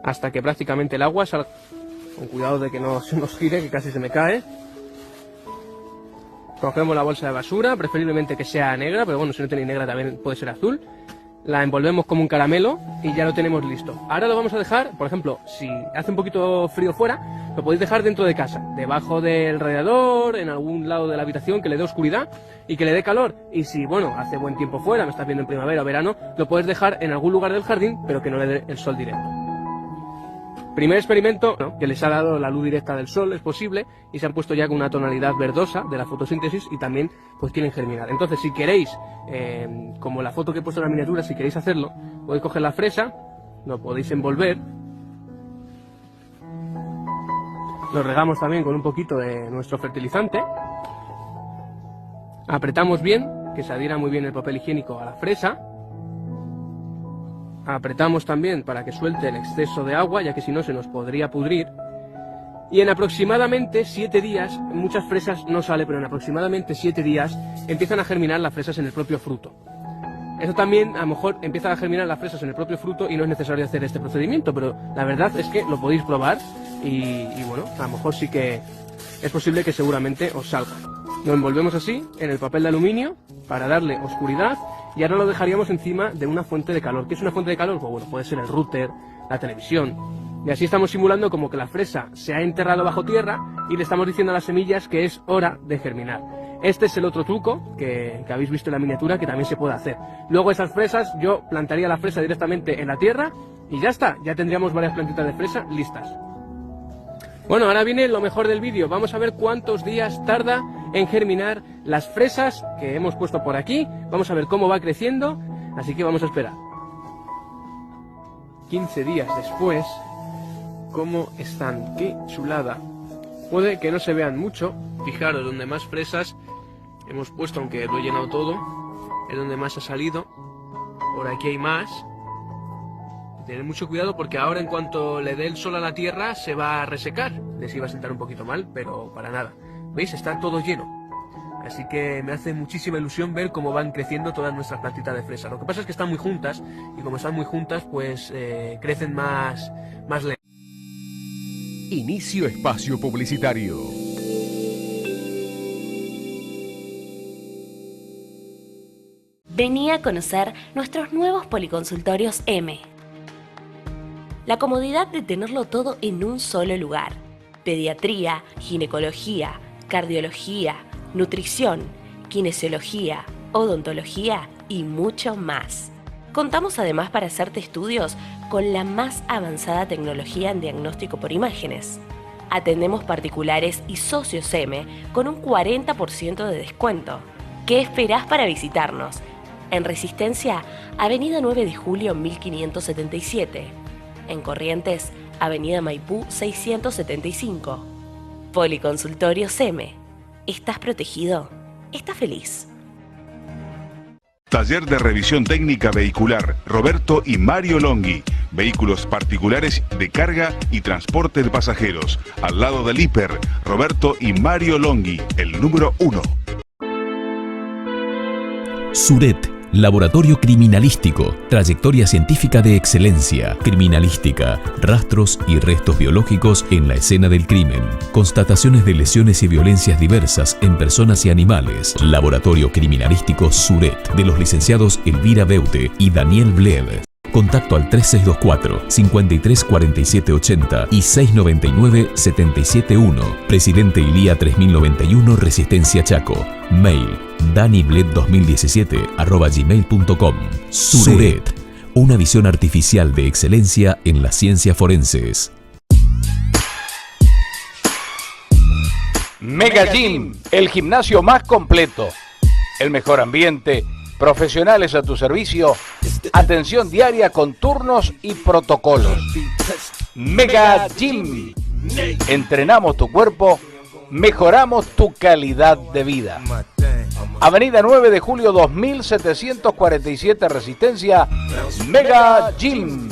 hasta que prácticamente el agua salga. Con cuidado de que no se nos gire, que casi se me cae. Cogemos la bolsa de basura, preferiblemente que sea negra, pero bueno, si no tenéis negra también puede ser azul. La envolvemos como un caramelo y ya lo tenemos listo. Ahora lo vamos a dejar, por ejemplo, si hace un poquito frío fuera, lo podéis dejar dentro de casa, debajo del radiador, en algún lado de la habitación que le dé oscuridad y que le dé calor. Y si, bueno, hace buen tiempo fuera, me estás viendo en primavera o verano, lo puedes dejar en algún lugar del jardín, pero que no le dé el sol directo. Primer experimento, ¿no?, que les ha dado la luz directa del sol, es posible, y se han puesto ya con una tonalidad verdosa de la fotosíntesis y también pues quieren germinar. Entonces, si queréis, como la foto que he puesto en la miniatura, si queréis hacerlo, podéis coger la fresa, lo podéis envolver, lo regamos también con un poquito de nuestro fertilizante, apretamos bien, que se adhiera muy bien el papel higiénico a la fresa, apretamos también para que suelte el exceso de agua, ya que si no se nos podría pudrir. Y en aproximadamente 7 días, muchas fresas no sale, pero en aproximadamente 7 días empiezan a germinar las fresas en el propio fruto. Eso también, a lo mejor empiezan a germinar las fresas en el propio fruto y no es necesario hacer este procedimiento, pero la verdad es que lo podéis probar y bueno, a lo mejor sí que es posible que seguramente os salga. Lo envolvemos así en el papel de aluminio para darle oscuridad. Y ahora lo dejaríamos encima de una fuente de calor. ¿Qué es una fuente de calor? Pues bueno, puede ser el router, la televisión. Y así estamos simulando como que la fresa se ha enterrado bajo tierra y le estamos diciendo a las semillas que es hora de germinar. Este es el otro truco que habéis visto en la miniatura, que también se puede hacer. Luego esas fresas, yo plantaría la fresa directamente en la tierra y ya está. Ya tendríamos varias plantitas de fresa listas. Bueno, ahora viene lo mejor del vídeo. Vamos a ver cuántos días tarda en germinar las fresas que hemos puesto por aquí. Vamos a ver cómo va creciendo, así que vamos a esperar. 15 días después, ¿cómo están? ¡Qué chulada! Puede que no se vean mucho. Fijaros, donde más fresas hemos puesto, aunque lo he llenado todo, es donde más ha salido. Por aquí hay más. Tener mucho cuidado porque ahora en cuanto le dé el sol a la tierra se va a resecar. Les iba a sentar un poquito mal, pero para nada. ¿Veis? Está todo lleno. Así que me hace muchísima ilusión ver cómo van creciendo todas nuestras plantitas de fresa. Lo que pasa es que están muy juntas y como están muy juntas pues crecen más lento. Inicio espacio publicitario. Vení a conocer nuestros nuevos policonsultorios M. La comodidad de tenerlo todo en un solo lugar. Pediatría, ginecología, cardiología, nutrición, kinesiología, odontología y mucho más. Contamos además para hacerte estudios con la más avanzada tecnología en diagnóstico por imágenes. Atendemos particulares y socios M con un 40% de descuento. ¿Qué esperás para visitarnos? En Resistencia, Avenida 9 de Julio 1577. En Corrientes, Avenida Maipú 675. Policonsultorios M. ¿Estás protegido? ¿Estás feliz? Taller de Revisión Técnica Vehicular, Roberto y Mario Longhi. vehículos particulares de carga y transporte de pasajeros. Al lado del hiper, Roberto y Mario Longhi, el número 1. Suret, Laboratorio Criminalístico, trayectoria científica de excelencia, criminalística, rastros y restos biológicos en la escena del crimen, constataciones de lesiones y violencias diversas en personas y animales. Laboratorio Criminalístico Suret, de los licenciados Elvira Beute y Daniel Bled. Contacto al 3624 53 47 80 y 699 771. Presidente Ilía 3091, Resistencia Chaco. Mail danibled2017@gmail.com. Suret, una visión artificial de excelencia en las ciencias forenses. Mega Gym, el gimnasio más completo, el mejor ambiente, profesionales a tu servicio, atención diaria con turnos y protocolos. Mega Gym, entrenamos tu cuerpo, mejoramos tu calidad de vida. Avenida 9 de Julio 2747 Resistencia, Mega Gym.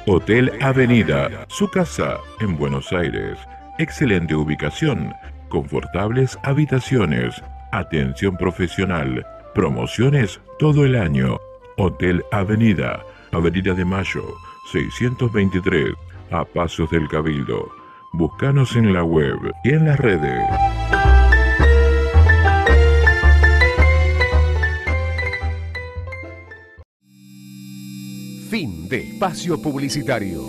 Hotel Avenida, su casa en Buenos Aires. Excelente ubicación, confortables habitaciones, atención profesional, promociones todo el año. Hotel Avenida, Avenida de Mayo, 623, a Pasos del Cabildo. Búscanos en la web y en las redes. Fin de espacio publicitario.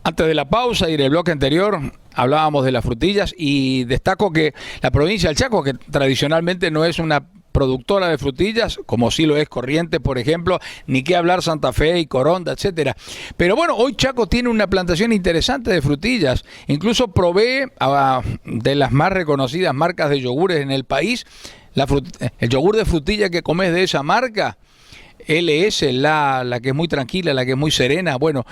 Antes de la pausa y en el bloque anterior hablábamos de las frutillas y destaco que la provincia del Chaco, que tradicionalmente no es una productora de frutillas, como sí lo es Corrientes, por ejemplo, ni qué hablar Santa Fe y Coronda, etcétera. Pero bueno, hoy Chaco tiene una plantación interesante de frutillas. Incluso provee de las más reconocidas marcas de yogures en el país. El yogur de frutilla que comes de esa marca, LS, la que es muy tranquila, la que es muy serena, bueno,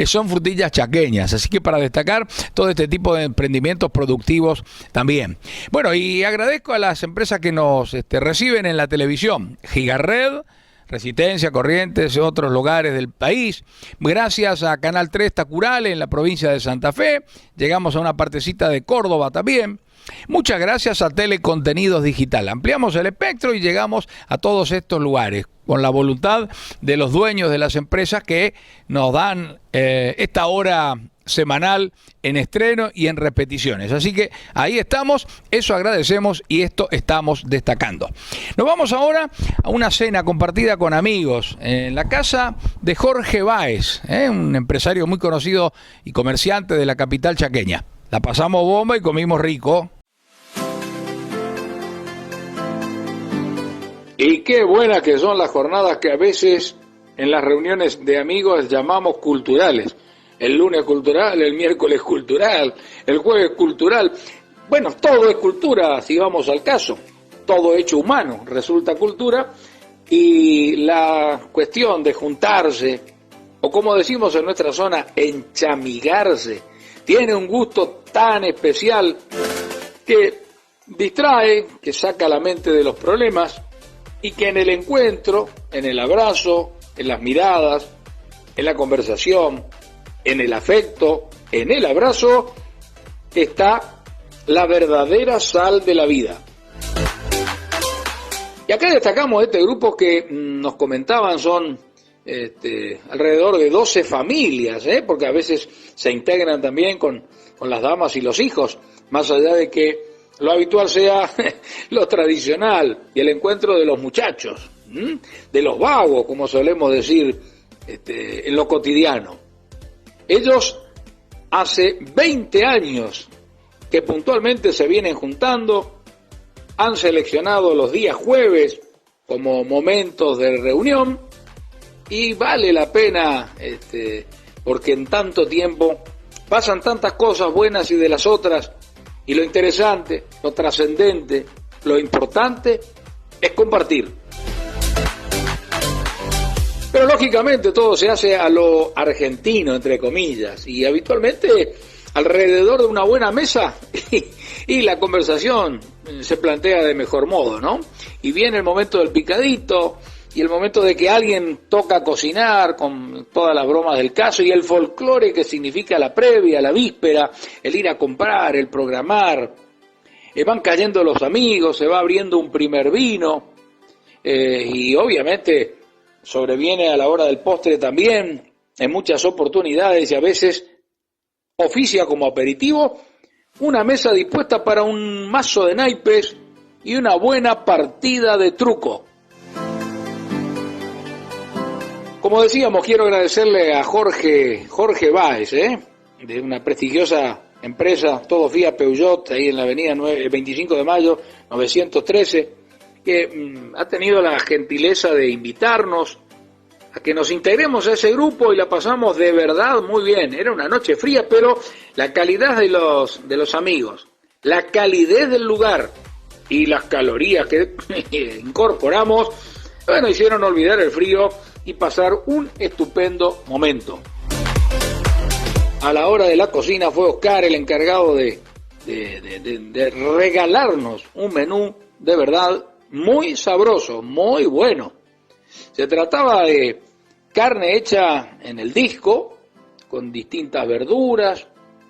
son frutillas chaqueñas, así que para destacar todo este tipo de emprendimientos productivos también. Bueno, y agradezco a las empresas que nos reciben en la televisión, Gigared, Resistencia, Corrientes, otros lugares del país. Gracias a Canal 3 Tacurale en la provincia de Santa Fe, llegamos a una partecita de Córdoba también. Muchas gracias a Telecontenidos Digital. Ampliamos el espectro y llegamos a todos estos lugares con la voluntad de los dueños de las empresas que nos dan esta hora semanal en estreno y en repeticiones. Así que ahí estamos, eso agradecemos y esto estamos destacando. Nos vamos ahora a una cena compartida con amigos en la casa de Jorge Báez, un empresario muy conocido y comerciante de la capital chaqueña. La pasamos bomba y comimos rico. Y qué buenas que son las jornadas que a veces en las reuniones de amigos llamamos culturales. El lunes cultural, el miércoles cultural, el jueves cultural. Bueno, todo es cultura, si vamos al caso. Todo hecho humano resulta cultura. Y la cuestión de juntarse, o como decimos en nuestra zona, enchamigarse, tiene un gusto tan especial que distrae, que saca la mente de los problemas y que en el encuentro, en el abrazo, en las miradas, en la conversación, en el afecto, en el abrazo, está la verdadera sal de la vida. Y acá destacamos este grupo que nos comentaban son alrededor de 12 familias, porque a veces se integran también con las damas y los hijos, más allá de que lo habitual sea lo tradicional y el encuentro de los muchachos, de los vagos, como solemos decir en lo cotidiano. Ellos hace 20 años que puntualmente se vienen juntando, han seleccionado los días jueves como momentos de reunión y vale la pena porque en tanto tiempo pasan tantas cosas buenas y de las otras, y lo interesante, lo trascendente, lo importante es compartir. Pero lógicamente todo se hace a lo argentino, entre comillas, y habitualmente alrededor de una buena mesa y la conversación se plantea de mejor modo, ¿no? Y viene el momento del picadito y el momento de que alguien toca cocinar con todas las bromas del caso y el folclore que significa la previa, la víspera, el ir a comprar, el programar. Van cayendo los amigos, se va abriendo un primer vino y obviamente sobreviene a la hora del postre también, en muchas oportunidades y a veces oficia como aperitivo una mesa dispuesta para un mazo de naipes y una buena partida de truco. Como decíamos, quiero agradecerle a Jorge Báez, de una prestigiosa empresa, todo Fiat Peugeot, ahí en la avenida 25 de mayo, 913, que ha tenido la gentileza de invitarnos a que nos integremos a ese grupo y la pasamos de verdad muy bien. Era una noche fría, pero la calidad de los amigos, la calidez del lugar y las calorías que incorporamos, bueno, hicieron olvidar el frío y pasar un estupendo momento. A la hora de la cocina fue Oscar el encargado de regalarnos un menú de verdad muy sabroso, muy bueno. Se trataba de carne hecha en el disco, con distintas verduras,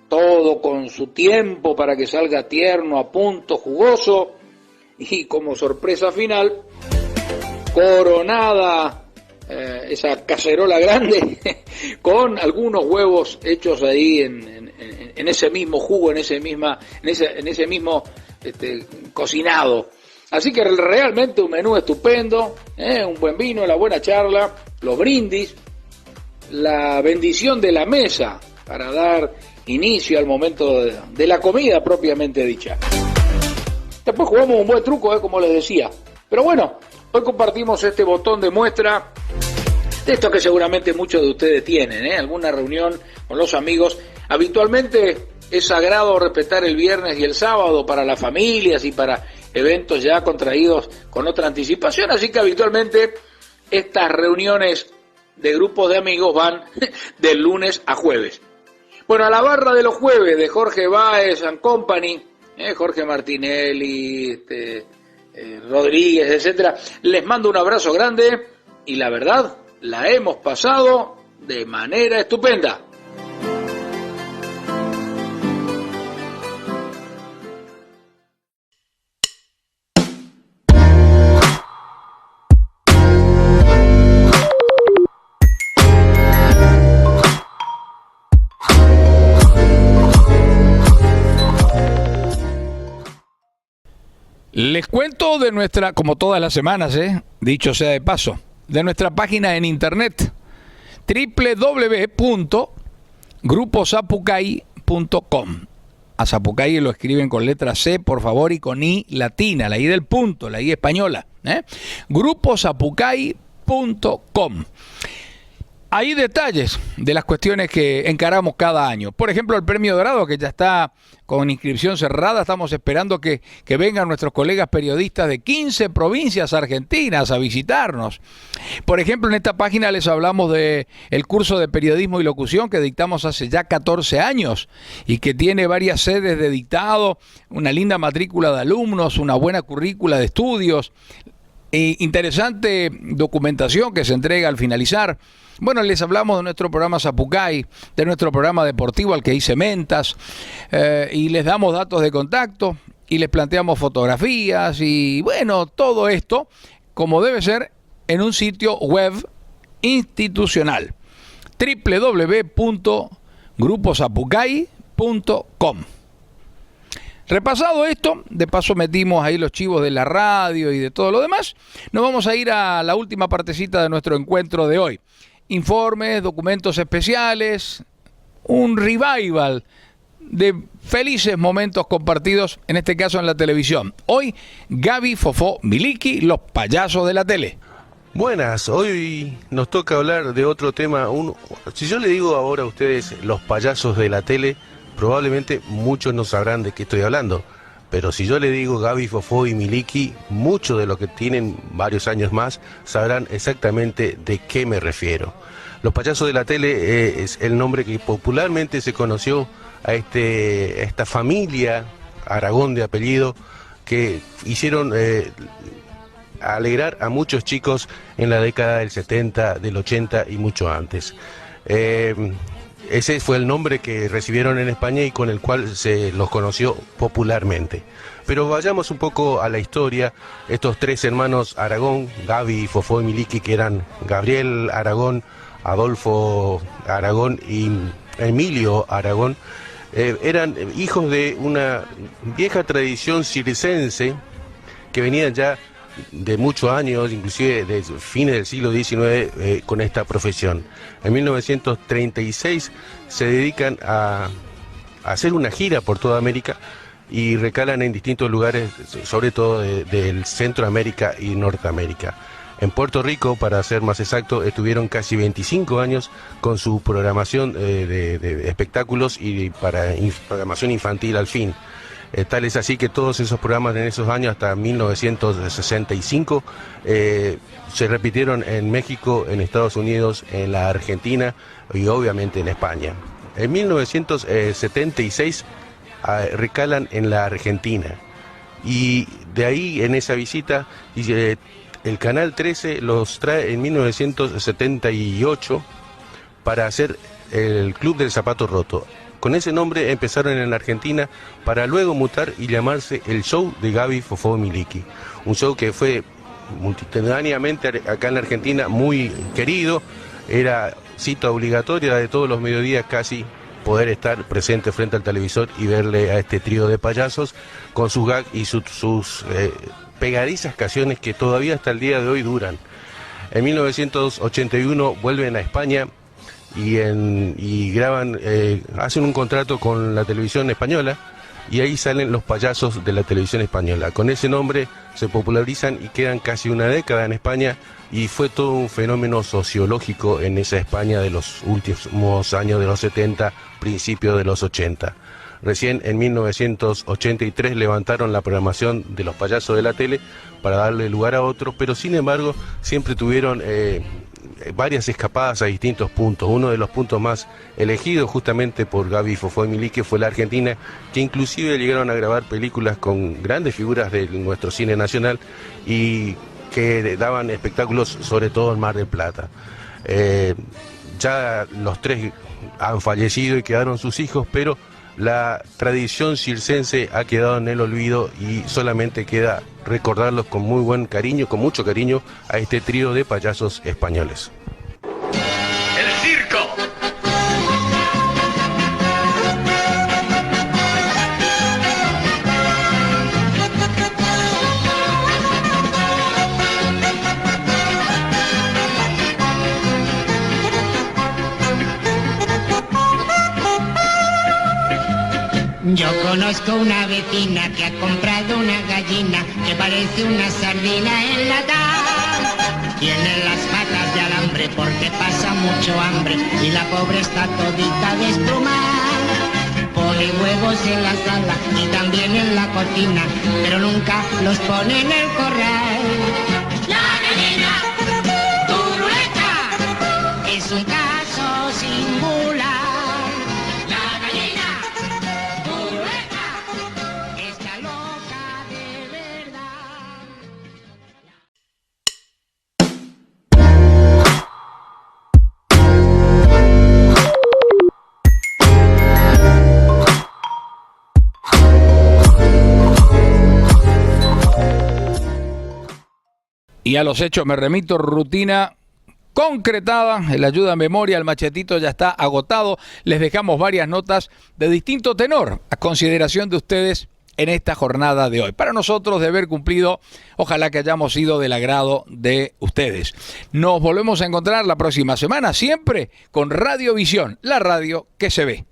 todo con su tiempo para que salga tierno, a punto, jugoso, y como sorpresa final, coronada esa cacerola grande con algunos huevos hechos ahí en ese mismo jugo, en ese mismo cocinado. Así que realmente un menú estupendo, un buen vino, la buena charla, los brindis, la bendición de la mesa para dar inicio al momento de la comida propiamente dicha. Después jugamos un buen truco, como les decía. Pero bueno, hoy compartimos este botón de muestra de esto que seguramente muchos de ustedes tienen, alguna reunión con los amigos. Habitualmente es sagrado respetar el viernes y el sábado para las familias y para eventos ya contraídos con otra anticipación, así que habitualmente estas reuniones de grupos de amigos van del lunes a jueves. Bueno, a la barra de los jueves de Jorge Báez and Company, Jorge Martinelli, Rodríguez, etcétera, les mando un abrazo grande y la verdad, la hemos pasado de manera estupenda. Les cuento de nuestra, como todas las semanas, dicho sea de paso, de nuestra página en internet, www.gruposapucay.com. A Sapucay lo escriben con letra C, por favor, y con I latina, la I del punto, la I española. Gruposapucay.com. Hay detalles de las cuestiones que encaramos cada año. Por ejemplo, el Premio Dorado, que ya está con inscripción cerrada. Estamos esperando que vengan nuestros colegas periodistas de 15 provincias argentinas a visitarnos. Por ejemplo, en esta página les hablamos del curso de periodismo y locución que dictamos hace ya 14 años y que tiene varias sedes de dictado, una linda matrícula de alumnos, una buena currícula de estudios, interesante documentación que se entrega al finalizar. Bueno, les hablamos de nuestro programa Sapucay, de nuestro programa deportivo al que hice mentas, y les damos datos de contacto y les planteamos fotografías y bueno, todo esto como debe ser en un sitio web institucional, www.gruposapucay.com. Repasado esto, de paso metimos ahí los chivos de la radio y de todo lo demás, nos vamos a ir a la última partecita de nuestro encuentro de hoy. Informes, documentos especiales, un revival de felices momentos compartidos, en este caso en la televisión. Hoy, Gaby, Fofó, Miliki, los payasos de la tele. Buenas, hoy nos toca hablar de otro tema. Si yo le digo ahora a ustedes los payasos de la tele, probablemente muchos no sabrán de qué estoy hablando. Pero si yo le digo Gaby, Fofó y Miliki, muchos de los que tienen varios años más sabrán exactamente de qué me refiero. Los payasos de la tele es el nombre que popularmente se conoció a esta familia Aragón de apellido que hicieron alegrar a muchos chicos en la década del 70, del 80 y mucho antes. Ese fue el nombre que recibieron en España y con el cual se los conoció popularmente. Pero vayamos un poco a la historia. Estos tres hermanos Aragón, Gaby, Fofó y Miliki, que eran Gabriel Aragón, Adolfo Aragón y Emilio Aragón, eran hijos de una vieja tradición circense que venía ya de muchos años, inclusive de fines del siglo XIX, con esta profesión. En 1936 se dedican a hacer una gira por toda América y recalan en distintos lugares, sobre todo del Centroamérica y Norteamérica. En Puerto Rico, para ser más exacto, estuvieron casi 25 años con su programación de espectáculos y programación infantil al fin. Tal es así que todos esos programas en esos años, hasta 1965, se repitieron en México, en Estados Unidos, en la Argentina y obviamente en España. En 1976 recalan en la Argentina y de ahí en esa visita el Canal 13 los trae en 1978 para hacer el Club del Zapato Roto. Con ese nombre empezaron en la Argentina para luego mutar y llamarse El Show de Gaby, Fofó y Miliki. Un show que fue multitudinariamente acá en la Argentina muy querido. Era cita obligatoria de todos los mediodías casi poder estar presente frente al televisor y verle a este trío de payasos con sus gags y sus pegadizas canciones que todavía hasta el día de hoy duran. En 1981 vuelven a España y graban, hacen un contrato con la televisión española y ahí salen los payasos de la televisión española. Con ese nombre se popularizan y quedan casi una década en España y fue todo un fenómeno sociológico en esa España de los últimos años de los 70, principios de los 80. Recién en 1983 levantaron la programación de los payasos de la tele para darle lugar a otros, pero sin embargo siempre tuvieron varias escapadas a distintos puntos. Uno de los puntos más elegidos justamente por Gaby, Fofó y Miliki fue la Argentina, que inclusive llegaron a grabar películas con grandes figuras de nuestro cine nacional y que daban espectáculos sobre todo en Mar del Plata. Ya los tres han fallecido y quedaron sus hijos, pero la tradición circense ha quedado en el olvido y solamente queda recordarlos con muy buen cariño, con mucho cariño a este trío de payasos españoles. ¡El circo! Yo conozco una vecina que ha comprado una gallina que parece una sardina enlatada. Tiene las patas de alambre porque pasa mucho hambre y la pobre está todita desplumada. Pone huevos en la sala y también en la cocina, pero nunca los pone en el corral. La gallina turuleca es un caso singular. Y a los hechos me remito, rutina concretada, el ayuda a memoria, el machetito ya está agotado. Les dejamos varias notas de distinto tenor a consideración de ustedes en esta jornada de hoy. Para nosotros, de haber cumplido, ojalá que hayamos sido del agrado de ustedes. Nos volvemos a encontrar la próxima semana, siempre con Radiovisión, la radio que se ve.